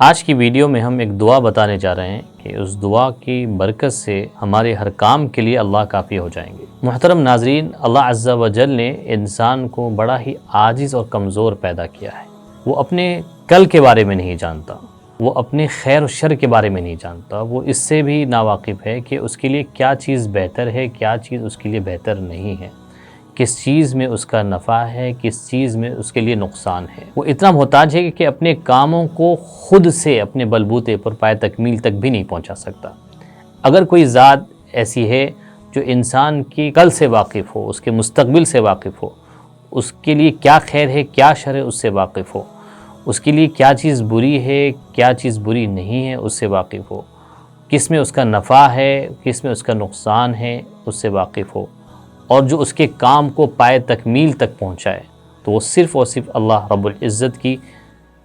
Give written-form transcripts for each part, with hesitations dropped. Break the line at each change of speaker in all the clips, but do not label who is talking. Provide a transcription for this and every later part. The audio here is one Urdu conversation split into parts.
آج کی ویڈیو میں ہم ایک دعا بتانے جا رہے ہیں کہ اس دعا کی برکت سے ہمارے ہر کام کے لیے اللہ کافی ہو جائیں گے۔ محترم ناظرین، اللہ عز و جل نے انسان کو بڑا ہی عاجز اور کمزور پیدا کیا ہے۔ وہ اپنے کل کے بارے میں نہیں جانتا، وہ اپنے خیر و شر کے بارے میں نہیں جانتا، وہ اس سے بھی ناواقف ہے کہ اس کے لیے کیا چیز بہتر ہے، کیا چیز اس کے لیے بہتر نہیں ہے، کس چیز میں اس کا نفع ہے، کس چیز میں اس کے لیے نقصان ہے۔ وہ اتنا محتاج ہے کہ اپنے کاموں کو خود سے اپنے بلبوتے پر پائے تکمیل تک بھی نہیں پہنچا سکتا۔ اگر کوئی ذات ایسی ہے جو انسان کی کل سے واقف ہو، اس کے مستقبل سے واقف ہو، اس کے لیے کیا خیر ہے، کیا شر ہے، اس سے واقف ہو، اس کے لیے کیا چیز بری ہے، کیا چیز بری نہیں ہے، اس سے واقف ہو، کس میں اس کا نفع ہے، کس میں اس کا نقصان ہے، اس سے واقف ہو، اور جو اس کے کام کو پائے تکمیل تک پہنچائے، تو وہ صرف اور صرف اللہ رب العزت کی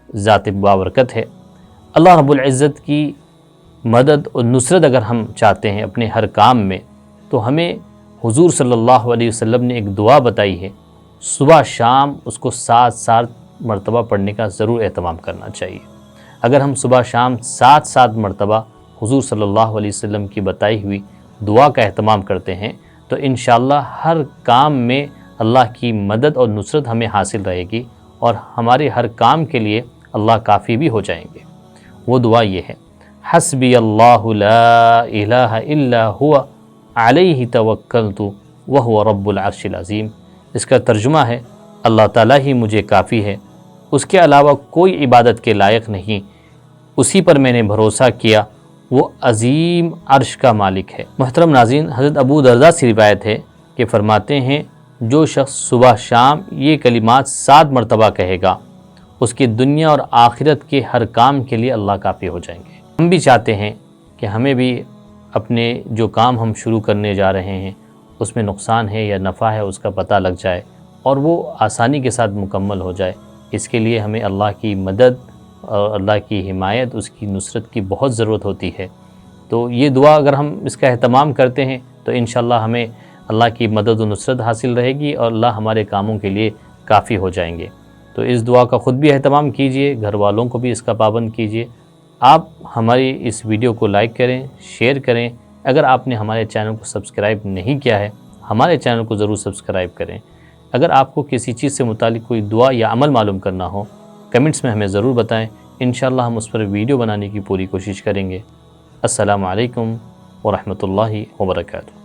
ذات بابرکت ہے۔ اللہ رب العزت کی مدد اور نصرت اگر ہم چاہتے ہیں اپنے ہر کام میں، تو ہمیں حضور صلی اللہ علیہ وسلم نے ایک دعا بتائی ہے، صبح شام اس کو 7 مرتبہ پڑھنے کا ضرور اہتمام کرنا چاہیے۔ اگر ہم صبح شام 7 مرتبہ حضور صلی اللہ علیہ وسلم کی بتائی ہوئی دعا کا اہتمام کرتے ہیں تو انشاءاللہ ہر کام میں اللہ کی مدد اور نصرت ہمیں حاصل رہے گی، اور ہمارے ہر کام کے لیے اللہ کافی بھی ہو جائیں گے۔ وہ دعا یہ ہے: حسبی اللہ لا الہ الا ہوا علیہ توکلت وہو رب العرش العظیم۔ اس کا ترجمہ ہے: اللہ تعالیٰ ہی مجھے کافی ہے، اس کے علاوہ کوئی عبادت کے لائق نہیں، اسی پر میں نے بھروسہ کیا، وہ عظیم عرش کا مالک ہے۔ محترم ناظرین، حضرت ابو درداء سے روایت ہے کہ فرماتے ہیں، جو شخص صبح شام یہ کلمات 7 مرتبہ کہے گا، اس کی دنیا اور آخرت کے ہر کام کے لیے اللہ کافی ہو جائیں گے۔ ہم بھی چاہتے ہیں کہ ہمیں بھی اپنے جو کام ہم شروع کرنے جا رہے ہیں اس میں نقصان ہے یا نفع ہے اس کا پتہ لگ جائے، اور وہ آسانی کے ساتھ مکمل ہو جائے۔ اس کے لیے ہمیں اللہ کی مدد اور اللہ کی حمایت، اس کی نصرت کی بہت ضرورت ہوتی ہے۔ تو یہ دعا اگر ہم اس کا اہتمام کرتے ہیں تو انشاءاللہ ہمیں اللہ کی مدد و نصرت حاصل رہے گی، اور اللہ ہمارے کاموں کے لیے کافی ہو جائیں گے۔ تو اس دعا کا خود بھی اہتمام کیجئے، گھر والوں کو بھی اس کا پابند کیجئے۔ آپ ہماری اس ویڈیو کو لائک کریں، شیئر کریں۔ اگر آپ نے ہمارے چینل کو سبسکرائب نہیں کیا ہے، ہمارے چینل کو ضرور سبسکرائب کریں۔ اگر آپ کو کسی چیز سے متعلق کوئی دعا یا عمل معلوم کرنا ہو، کمنٹس میں ہمیں ضرور بتائیں، انشاءاللہ ہم اس پر ویڈیو بنانے کی پوری کوشش کریں گے۔ السلام علیکم ورحمۃ اللہ وبرکاتہ۔